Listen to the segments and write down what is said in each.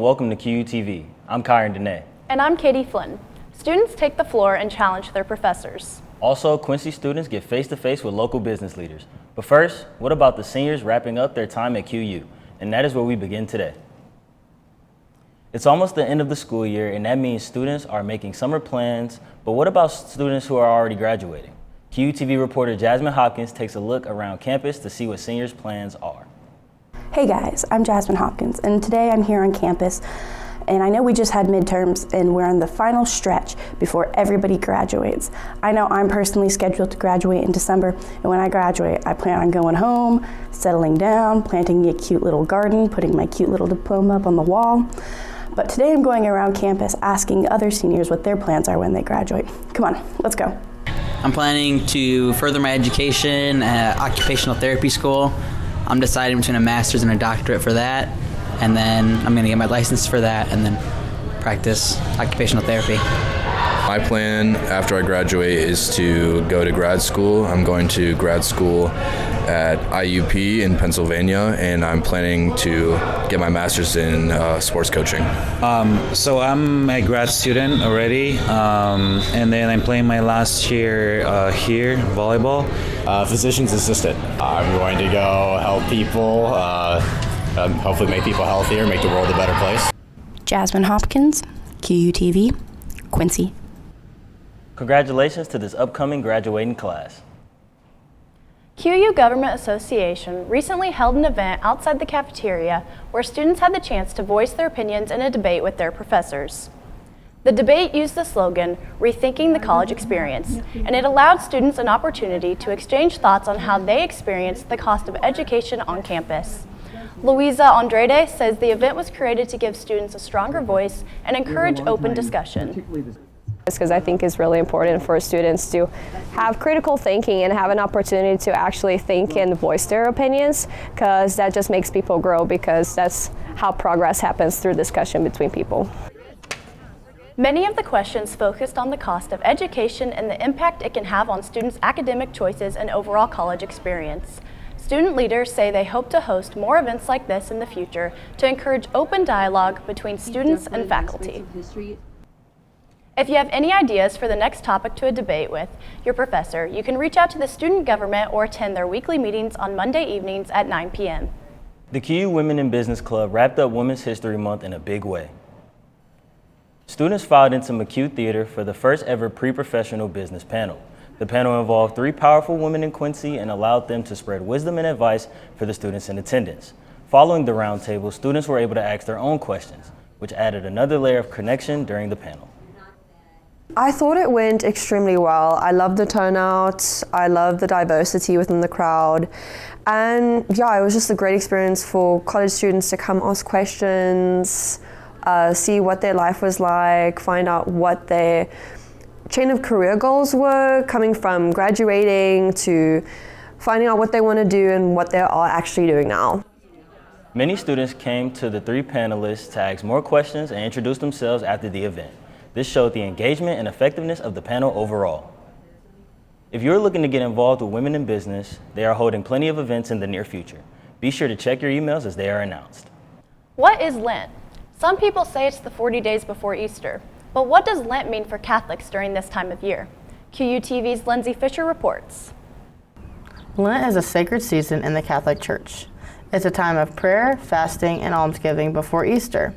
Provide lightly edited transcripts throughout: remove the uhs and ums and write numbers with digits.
welcome to QUTV. I'm Kyron Dene. And I'm Katie Flynn. Students take the floor and challenge their professors. Also, Quincy students get face-to-face with local business leaders. But first, what about the seniors wrapping up their time at QU? And that is where we begin today. It's almost the end of the school year, and that means students are making summer plans. But what about students who are already graduating? QUTV reporter Jasmine Hopkins takes a look around campus to see what seniors' plans are. Hey guys, I'm Jasmine Hopkins, and today I'm here on campus. And I know we just had midterms and we're on the final stretch before everybody graduates. I know I'm personally scheduled to graduate in December, and when I graduate, I plan on going home, settling down, planting me a cute little garden, putting my cute little diploma up on the wall. But today I'm going around campus asking other seniors what their plans are when they graduate. Come on, let's go. I'm planning to further my education at occupational therapy school. I'm deciding between a master's and a doctorate for that, and then I'm going to get my license for that and then practice occupational therapy. My plan after I graduate is to go to grad school. I'm going to grad school at IUP in Pennsylvania, and I'm planning to get my master's in sports coaching. So I'm a grad student already, and then I'm playing my last year here, volleyball. Physician's assistant. I'm going to go help people, hopefully make people healthier, make the world a better place. Jasmine Hopkins, QUTV, Quincy. Congratulations to this upcoming graduating class. QU Government Association recently held an event outside the cafeteria where students had the chance to voice their opinions in a debate with their professors. The debate used the slogan, "Rethinking the College Experience," and it allowed students an opportunity to exchange thoughts on how they experienced the cost of education on campus. Luisa Andrade says the event was created to give students a stronger voice and encourage open discussion. Because I think it's really important for students to have critical thinking and have an opportunity to actually think and voice their opinions, because that just makes people grow, because that's how progress happens through discussion between people. Many of the questions focused on the cost of education and the impact it can have on students' academic choices and overall college experience. Student leaders say they hope to host more events like this in the future to encourage open dialogue between students and faculty. If you have any ideas for the next topic to debate with your professor, you can reach out to the student government or attend their weekly meetings on Monday evenings at 9 p.m. The QU Women in Business Club wrapped up Women's History Month in a big way. Students filed into McHugh Theater for the first ever pre-professional business panel. The panel involved 3 powerful women in Quincy and allowed them to spread wisdom and advice for the students in attendance. Following the roundtable, students were able to ask their own questions, which added another layer of connection during the panel. I thought it went extremely well. I loved the turnout. I loved the diversity within the crowd. And yeah, it was just a great experience for college students to come ask questions, see what their life was like, find out what their chain of career goals were, coming from graduating to finding out what they want to do and what they are actually doing now. Many students came to the 3 panelists to ask more questions and introduce themselves after the event. This showed the engagement and effectiveness of the panel overall. If you're looking to get involved with Women in Business, they are holding plenty of events in the near future. Be sure to check your emails as they are announced. What is Lent? Some people say it's the 40 days before Easter. But what does Lent mean for Catholics during this time of year? QUTV's Lindsay Fisher reports. Lent is a sacred season in the Catholic Church. It's a time of prayer, fasting, and almsgiving before Easter.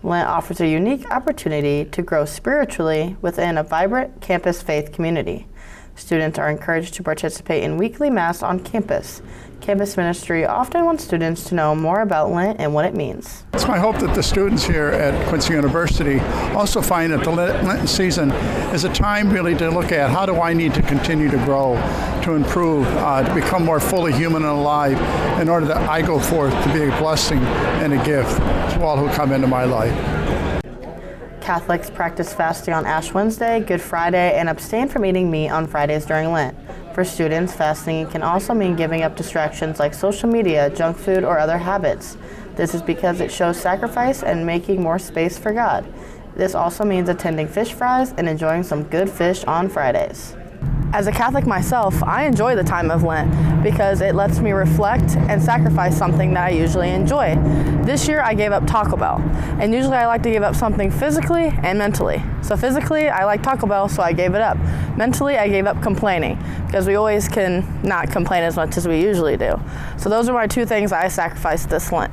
Lent offers a unique opportunity to grow spiritually within a vibrant campus faith community. Students are encouraged to participate in weekly Mass on campus. Campus ministry often wants students to know more about Lent and what it means. It's my hope that the students here at Quincy University also find that the Lenten season is a time really to look at how do I need to continue to grow, to improve, to become more fully human and alive in order that I go forth to be a blessing and a gift to all who come into my life. Catholics practice fasting on Ash Wednesday, Good Friday, and abstain from eating meat on Fridays during Lent. For students, fasting can also mean giving up distractions like social media, junk food, or other habits. This is because it shows sacrifice and making more space for God. This also means attending fish fries and enjoying some good fish on Fridays. As a Catholic myself, I enjoy the time of Lent because it lets me reflect and sacrifice something that I usually enjoy. This year I gave up Taco Bell, and usually I like to give up something physically and mentally. So physically, I like Taco Bell, so I gave it up. Mentally, I gave up complaining because we always can not complain as much as we usually do. So those are my two things I sacrificed this Lent.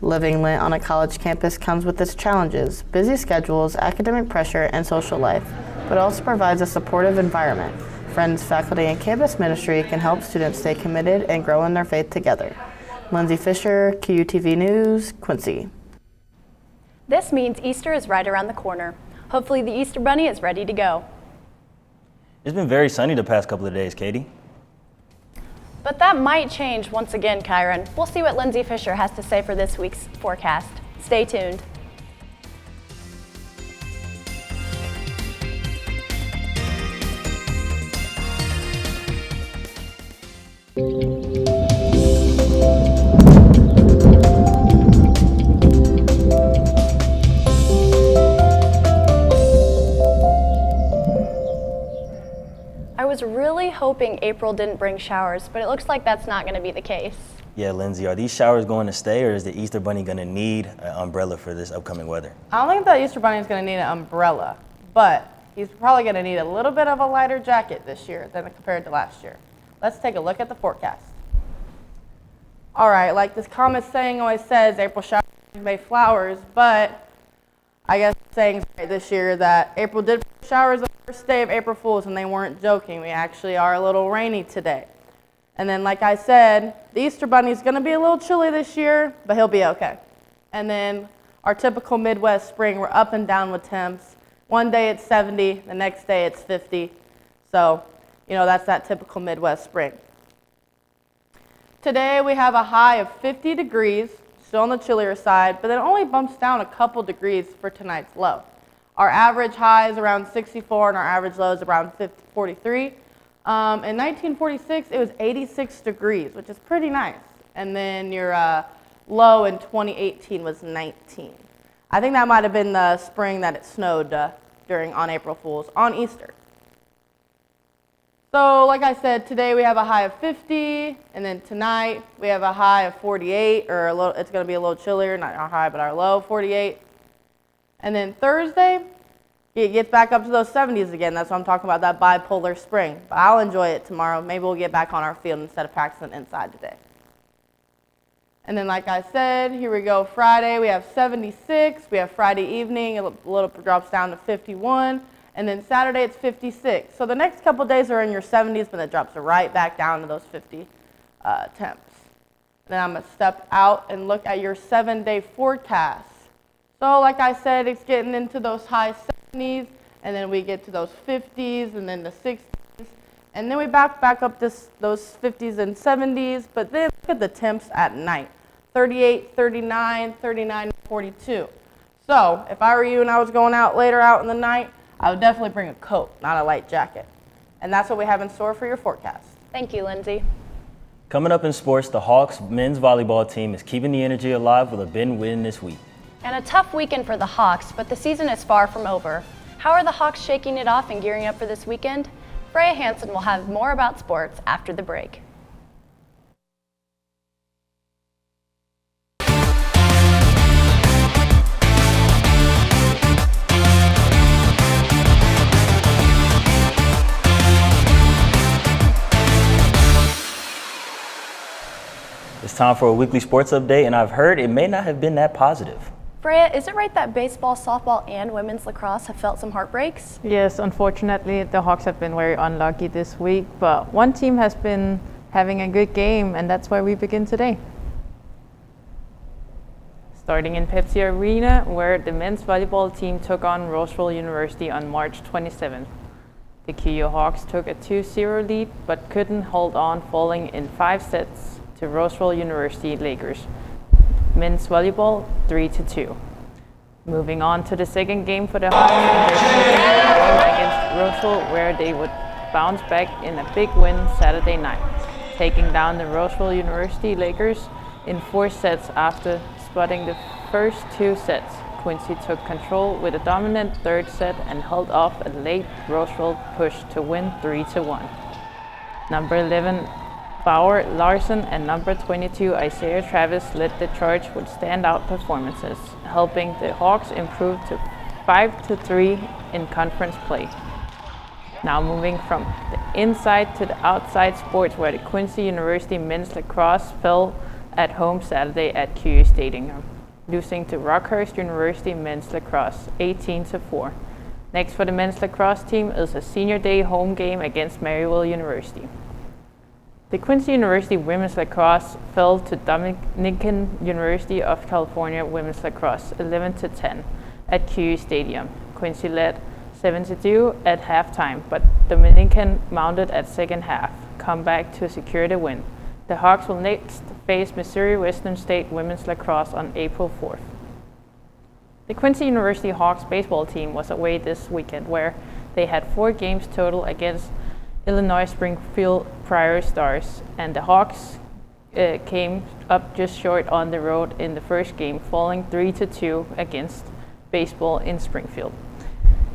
Living Lent on a college campus comes with its challenges, busy schedules, academic pressure, and social life, but also provides a supportive environment. Friends, faculty, and campus ministry can help students stay committed and grow in their faith together. Lindsay Fisher, QUTV News, Quincy. This means Easter is right around the corner. Hopefully the Easter Bunny is ready to go. It's been very sunny the past couple of days, Katie. But that might change once again, Kyron. We'll see what Lindsay Fisher has to say for this week's forecast. Stay tuned. I was really hoping April didn't bring showers, but it looks like that's not going to be the case. Yeah, Lindsay, are these showers going to stay, or is the Easter Bunny going to need an umbrella for this upcoming weather? I don't think the Easter Bunny is going to need an umbrella, but he's probably going to need a little bit of a lighter jacket this year than compared to last year. Let's take a look at the forecast. All right, like this common saying always says, April showers, May flowers, but I guess the saying's right this year that April did showers the first day of April Fools, and they weren't joking. We actually are a little rainy today. And then, like I said, the Easter Bunny's going to be a little chilly this year, but he'll be okay. And then our typical Midwest spring, we're up and down with temps. One day it's 70, the next day it's 50. So, you know, that's that typical Midwest spring. Today we have a high of 50 degrees, still on the chillier side, but it only bumps down a couple degrees for tonight's low. Our average high is around 64 and our average low is around 43. In 1946, it was 86 degrees, which is pretty nice. And then your low in 2018 was 19. I think that might have been the spring that it snowed on April Fools, on Easter. So like I said, today we have a high of 50, and then tonight we have a high of 48, or a little, it's going to be a little chillier, not our high, but our low, 48. And then Thursday, it gets back up to those 70s again. That's what I'm talking about, that bipolar spring. But I'll enjoy it tomorrow. Maybe we'll get back on our field instead of practicing inside today. And then like I said, here we go, Friday, we have 76. We have Friday evening, a little drops down to 51. And then Saturday, it's 56. So the next couple days are in your 70s, but it drops right back down to those 50 temps. Then I'm going to step out and look at your 7-day forecast. So like I said, it's getting into those high 70s, and then we get to those 50s, and then the 60s. And then we back up those 50s and 70s, but then look at the temps at night. 38, 39, 39, 42. So if I were you and I was going out later out in the night, I would definitely bring a coat, not a light jacket. And that's what we have in store for your forecast. Thank you, Lindsay. Coming up in sports, the Hawks men's volleyball team is keeping the energy alive with a big win this week. And a tough weekend for the Hawks, but the season is far from over. How are the Hawks shaking it off and gearing up for this weekend? Freya Hansen will have more about sports after the break. It's time for a weekly sports update, and I've heard it may not have been that positive. Freya, is it right that baseball, softball, and women's lacrosse have felt some heartbreaks? Yes, unfortunately, the Hawks have been very unlucky this week, but one team has been having a good game, and that's where we begin today. Starting in Pepsi Arena, where the men's volleyball team took on Roseville University on March 27th. The QU Hawks took a 2-0 lead, but couldn't hold on, falling in 5 sets to Roseville University Lakers. Men's volleyball 3-2. Moving on to the second game for the Hawks against Roseville, where they would bounce back in a big win Saturday night, taking down the Roseville University Lakers in 4 sets after spotting the first 2 sets Quincy took control with a dominant third set and held off a late Roosevelt push to win 3-1. Number 11 Bauer Larson and number 22 Isaiah Travis led the charge with standout performances, helping the Hawks improve to 5-3 in conference play. Now moving from the inside to the outside sports, where the Quincy University men's lacrosse fell at home Saturday at QU Stadium, losing to Rockhurst University men's lacrosse 18-4. Next for the men's lacrosse team is a senior day home game against Maryville University. The Quincy University women's lacrosse fell to Dominican University of California women's lacrosse 11-10 at QU Stadium. Quincy led 7-2 at halftime, but Dominican mounted at second half, come back to secure the win. The Hawks will next face Missouri Western State women's lacrosse on April 4th. The Quincy University Hawks baseball team was away this weekend, where they had 4 games total against Illinois Springfield Prior Stars, and the Hawks came up just short on the road in the first game, falling 3-2 against baseball in Springfield.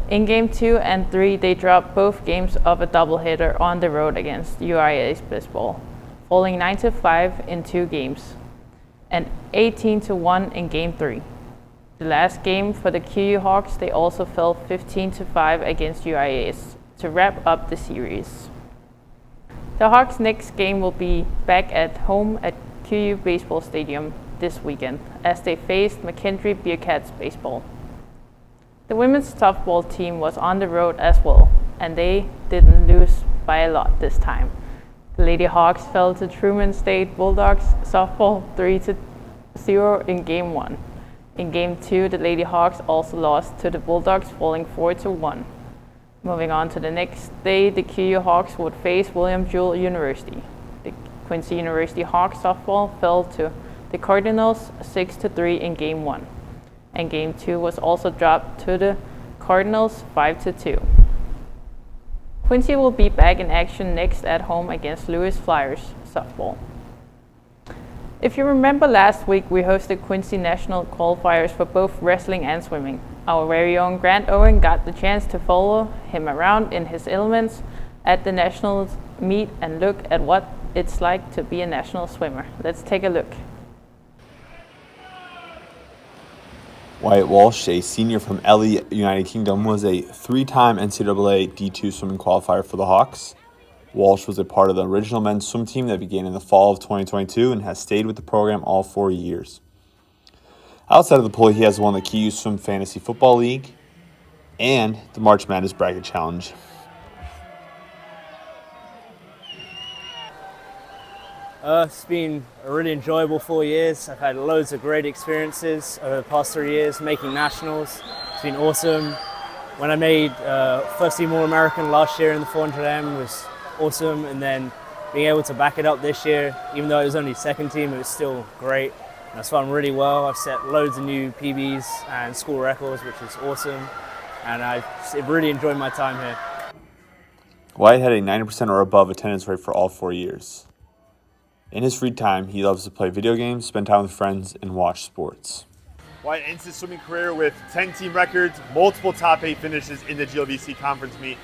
In Game 2 and 3, they dropped both games of a doubleheader on the road against UIA's baseball, falling 9-5 in 2 games, and 18-1 in Game 3. The last game for the QU Hawks, they also fell 15-5 against UIA's to wrap up the series. The Hawks' next game will be back at home at QU Baseball Stadium this weekend, as they faced McKendree Bearcats baseball. The women's softball team was on the road as well, and they didn't lose by a lot this time. The Lady Hawks fell to Truman State Bulldogs softball 3-0 in Game 1. In Game 2, the Lady Hawks also lost to the Bulldogs, falling 4-1. Moving on to the next day, the QU Hawks would face William Jewell University. The Quincy University Hawks softball fell to the Cardinals 6-3 in Game 1. And Game 2 was also dropped to the Cardinals 5-2. Quincy will be back in action next at home against Lewis Flyers softball. If you remember last week, we hosted Quincy National qualifiers for both wrestling and swimming. Our very own Grant Owen got the chance to follow him around in his elements at the Nationals meet and look at what it's like to be a national swimmer. Let's take a look. Wyatt Walsh, a senior from LA, United Kingdom, was a 3-time NCAA D2 swimming qualifier for the Hawks. Walsh was a part of the original men's swim team that began in the fall of 2022 and has stayed with the program all 4 years. Outside of the pool, he has won the QU Swim Fantasy Football League and the March Madness Bracket Challenge. It's been a really enjoyable 4 years. I've had loads of great experiences over the past 3 years, making nationals. It's been awesome. When I made first team All-American last year in the 400M was awesome, and then being able to back it up this year, even though it was only second team, it was still great. And I've swum really well. I've set loads of new PBs and school records, which is awesome, and I really enjoyed my time here. Wyatt had a 90% or above attendance rate for all 4 years. In his free time, he loves to play video games, spend time with friends, and watch sports. Wyatt ends his swimming career with 10 team records, multiple top 8 finishes in the GLVC conference meet.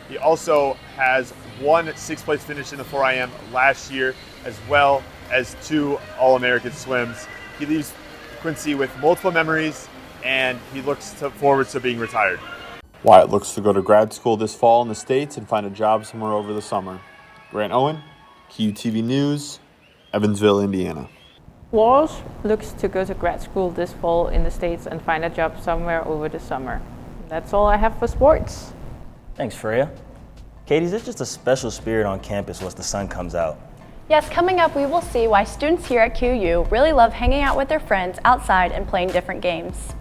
He also has 1 6th-place finish in the 4IM last year, as well as 2 All-American swims. He leaves Quincy with multiple memories, and he looks forward to being retired. Wyatt looks to go to grad school this fall in the States and find a job somewhere over the summer. Grant Owen, QUTV News, Evansville, Indiana. Walsh looks to go to grad school this fall in the States and find a job somewhere over the summer. That's all I have for sports. Thanks, Freya. Katie, there's just a special spirit on campus once the sun comes out. Yes, coming up we will see why students here at QU really love hanging out with their friends outside and playing different games.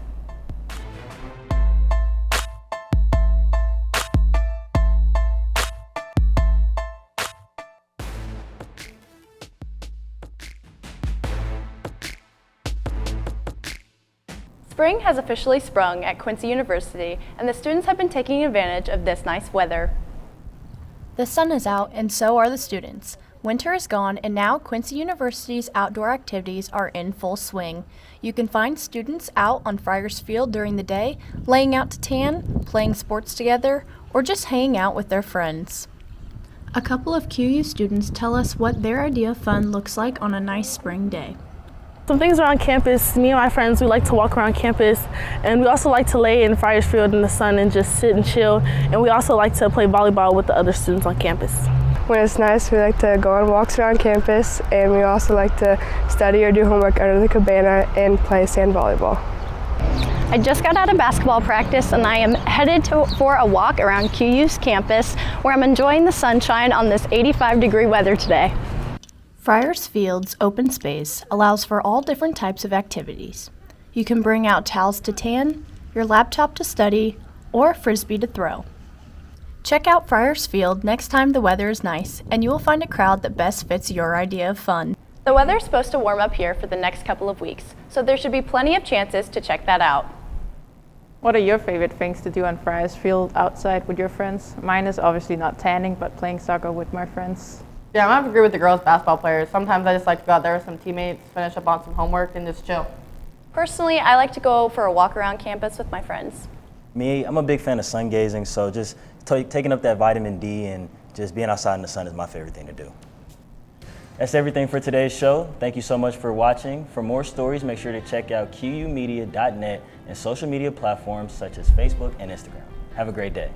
Spring has officially sprung at Quincy University, and the students have been taking advantage of this nice weather. The sun is out, and so are the students. Winter is gone, and now Quincy University's outdoor activities are in full swing. You can find students out on Friars Field during the day, laying out to tan, playing sports together, or just hanging out with their friends. A couple of QU students tell us what their idea of fun looks like on a nice spring day. Some things around campus, me and my friends, we like to walk around campus, and we also like to lay in Friars Field in the sun and just sit and chill, and we also like to play volleyball with the other students on campus. When it's nice, we like to go on walks around campus, and we also like to study or do homework under the cabana and play sand volleyball. I just got out of basketball practice, and I am headed for a walk around QU's campus where I'm enjoying the sunshine on this 85-degree weather today. Friars Field's open space allows for all different types of activities. You can bring out towels to tan, your laptop to study, or a frisbee to throw. Check out Friars Field next time the weather is nice, and you will find a crowd that best fits your idea of fun. The weather is supposed to warm up here for the next couple of weeks, so there should be plenty of chances to check that out. What are your favorite things to do on Friars Field outside with your friends? Mine is obviously not tanning, but playing soccer with my friends. Yeah, I agree with the girls basketball players. Sometimes I just like to go out there with some teammates, finish up on some homework, and just chill. Personally, I like to go for a walk around campus with my friends. Me, I'm a big fan of sun gazing, so just taking up that vitamin D and just being outside in the sun is my favorite thing to do. That's everything for today's show. Thank you so much for watching. For more stories, make sure to check out QUmedia.net and social media platforms such as Facebook and Instagram. Have a great day.